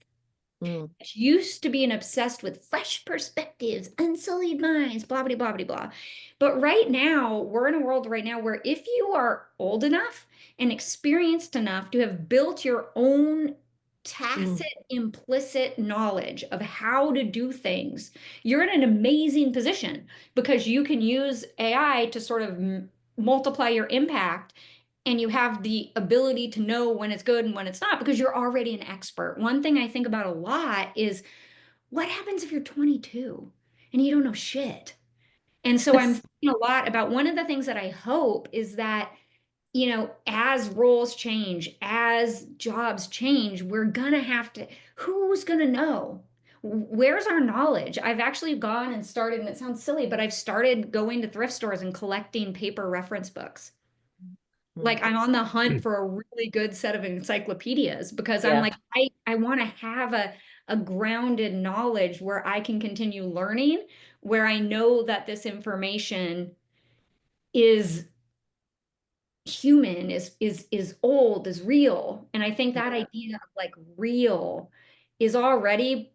It's used to being obsessed with fresh perspectives, unsullied minds, blah, blah, blah, blah, blah. But right now, we're in a world right now where if you are old enough and experienced enough to have built your own tacit, implicit knowledge of how to do things, you're in an amazing position because you can use AI to sort of multiply your impact, and you have the ability to know when it's good and when it's not because you're already an expert. One thing I think about a lot is what happens if you're 22 and you don't know shit? And so I'm thinking a lot about one of the things that I hope is that, you know, as roles change, as jobs change, we're gonna have to, who's gonna know? Where's our knowledge? I've actually gone and started, and it sounds silly, but I've started going to thrift stores and collecting paper reference books. Like I'm on the hunt for a really good set of encyclopedias because I'm like, I want to have a grounded knowledge where I can continue learning, where I know that this information is human, is old, is real. And I think that idea of like real is already,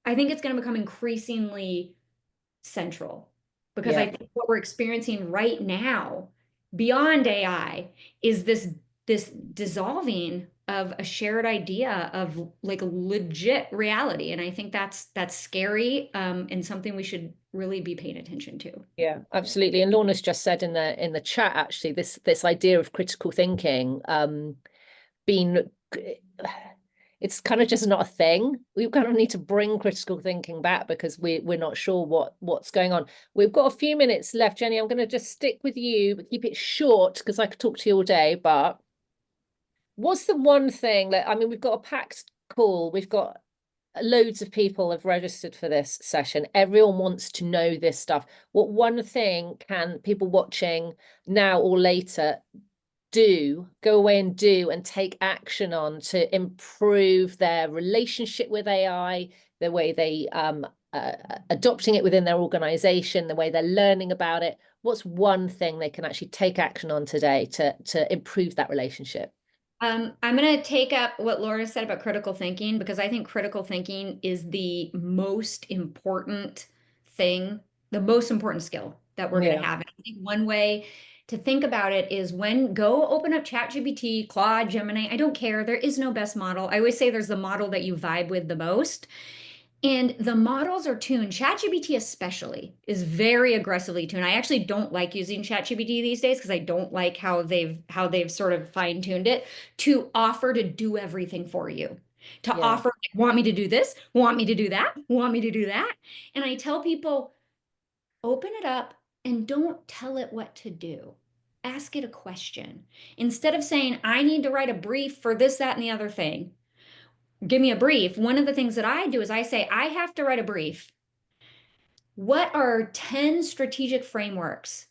I think it's going to become increasingly central because I think what we're experiencing right now beyond AI is this dissolving of a shared idea of like legit reality. And I think that's scary, and something we should really be paying attention to. Yeah, absolutely. And Lorna's just said in the chat, actually, this idea of critical thinking being, it's kind of just not a thing. We kind of need to bring critical thinking back because we're not sure what's going on. We've got a few minutes left, Jenny. I'm going to just stick with you, but keep it short because I could talk to you all day. But what's the one thing that, I mean, we've got a packed call. We've got loads of people have registered for this session. Everyone wants to know this stuff. What one thing can people watching now or later go away and do and take action on to improve their relationship with AI, the way they adopting it within their organization, the way they're learning about it? What's one thing they can actually take action on today to improve that relationship? I'm going to take up what Laura said about critical thinking, because I think critical thinking is the most important thing, the most important skill that we're going to have. And I think one way to think about it is go open up ChatGPT, Claude, Gemini. I don't care. There is no best model. I always say there's the model that you vibe with the most. And the models are tuned. ChatGPT especially is very aggressively tuned. I actually don't like using ChatGPT these days because I don't like how they've sort of fine-tuned it to offer to do everything for you. To offer, want me to do this, want me to do that, want me to do that. And I tell people, open it up and don't tell it what to do. Ask it a question. Instead of saying, I need to write a brief for this, that, and the other thing, give me a brief. One of the things that I do is I say, I have to write a brief. What are 10 strategic frameworks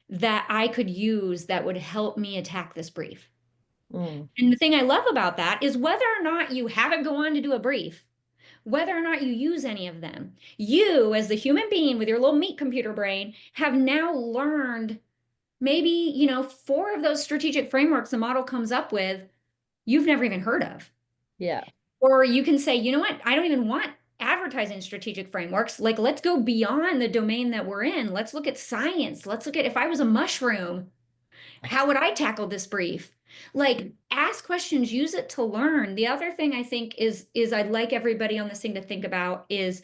that I could use that would help me attack this brief? And the thing I love about that is whether or not you have it go on to do a brief, whether or not you use any of them, you as the human being with your little meat computer brain have now learned maybe, 4 of those strategic frameworks the model comes up with, you've never even heard of. Yeah. Or you can say, you know what? I don't even want advertising strategic frameworks. Like, let's go beyond the domain that we're in. Let's look at science. Let's look at, if I was a mushroom, how would I tackle this brief? Like, ask questions, use it to learn. The other thing I think is I'd like everybody on this thing to think about is,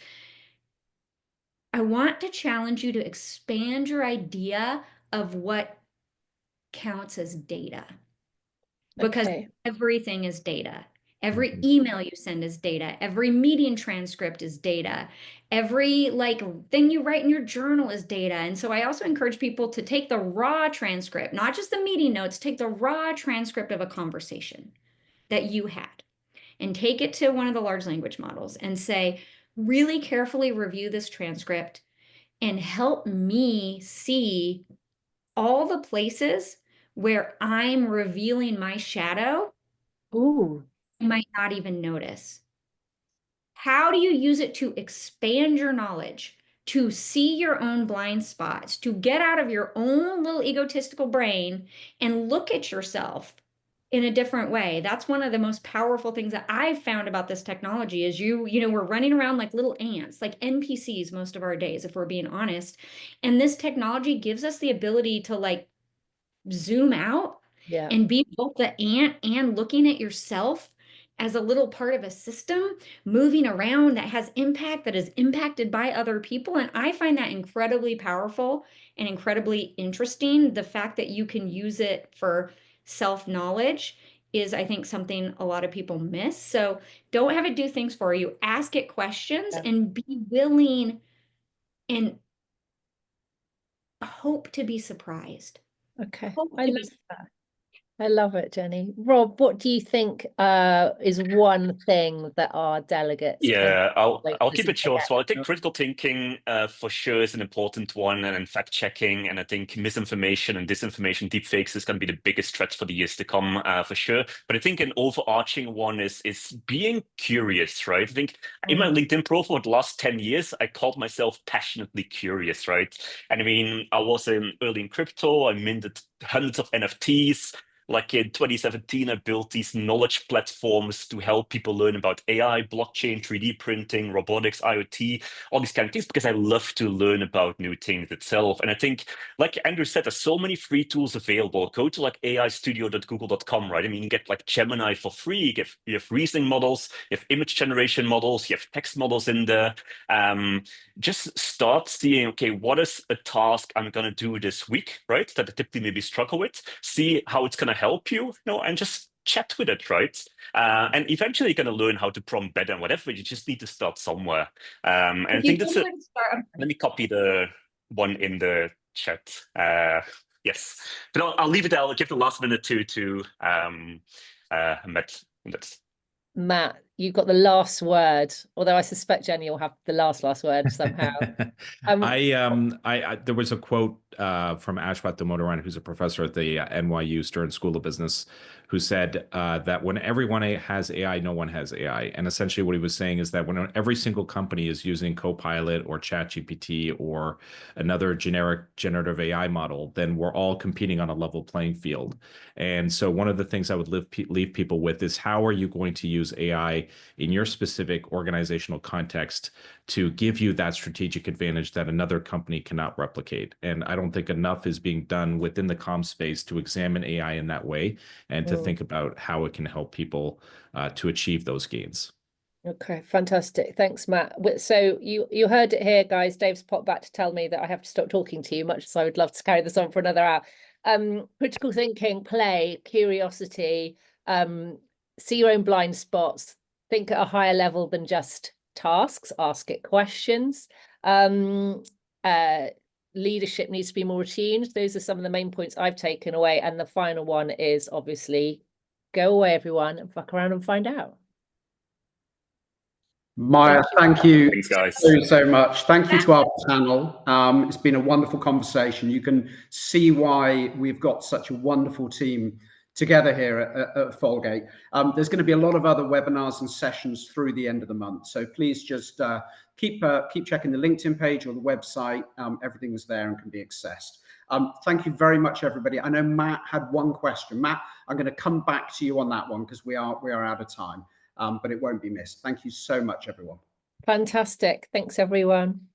I want to challenge you to expand your idea of what counts as data. Because everything is data. Every email you send is data. Every meeting transcript is data. Every thing you write in your journal is data. And so I also encourage people to take the raw transcript, not just the meeting notes, take the raw transcript of a conversation that you had and take it to one of the large language models and say, really carefully review this transcript and help me see all the places where I'm revealing my shadow. Ooh. You might not even notice. How do you use it to expand your knowledge, to see your own blind spots, to get out of your own little egotistical brain and look at yourself in a different way? That's one of the most powerful things that I've found about this technology is we're running around like little ants, like NPCs most of our days, if we're being honest. And this technology gives us the ability to zoom out and be both the ant and looking at yourself as a little part of a system moving around that has impact, that is impacted by other people. And I find that incredibly powerful and incredibly interesting. The fact that you can use it for self-knowledge is, I think, something a lot of people miss. So don't have it do things for you. Ask it questions and be willing and hope to be surprised. Okay. I love it, Jenny. Rob, what do you think is one thing that our delegates I'll keep it short. So I think critical thinking for sure is an important one, and fact checking. And I think misinformation and disinformation, deepfakes is going to be the biggest threat for the years to come, for sure. But I think an overarching one is being curious, right? I think in my LinkedIn profile for the last 10 years, I called myself passionately curious, right? And I mean, I was early in crypto. I minted hundreds of NFTs. Like in 2017, I built these knowledge platforms to help people learn about AI, blockchain, 3D printing, robotics, IoT, all these kind of things, because I love to learn about new things itself. And I think, like Andrew said, there's so many free tools available. Go to like aistudio.google.com, right? I mean, you get like Gemini for free. You have reasoning models, you have image generation models, you have text models in there. Just start seeing, okay, what is a task I'm going to do this week, right? That I typically maybe struggle with. See how it's going to help you, and just chat with it, right? And eventually you're going to learn how to prompt better and whatever. You just need to start somewhere. And I think that's it. Let me copy the one in the chat. Yes, but I'll leave it there. I'll give the last minute to Matt. Matt, you've got the last word, although I suspect Jenny will have the last word somehow. There was a quote from Ashwat Damodaran, who's a professor at the NYU Stern School of Business, who said that when everyone has AI, no one has AI. And essentially what he was saying is that when every single company is using Copilot or ChatGPT or another generic generative AI model, then we're all competing on a level playing field. And so one of the things I would leave people with is, how are you going to use AI in your specific organizational context to give you that strategic advantage that another company cannot replicate? And I don't think enough is being done within the comm space to examine AI in that way and to think about how it can help people to achieve those gains. Okay, fantastic. Thanks, Matt. So you heard it here, guys. Dave's popped back to tell me that I have to stop talking to you, much as I would love to carry this on for another hour. Critical thinking, play, curiosity, see your own blind spots, think at a higher level than just tasks, ask it questions. Leadership needs to be more attuned. Those are some of the main points I've taken away. And the final one is obviously go away, everyone, and fuck around and find out. Maya, thank you so much. Thank you to our panel. It's been a wonderful conversation. You can see why we've got such a wonderful team together here at Folgate. There's going to be a lot of other webinars and sessions through the end of the month. So please just keep checking the LinkedIn page or the website. Everything is there and can be accessed. Thank you very much, everybody. I know Matt had one question. Matt, I'm going to come back to you on that one because we are out of time. But it won't be missed. Thank you so much, everyone. Fantastic. Thanks, everyone.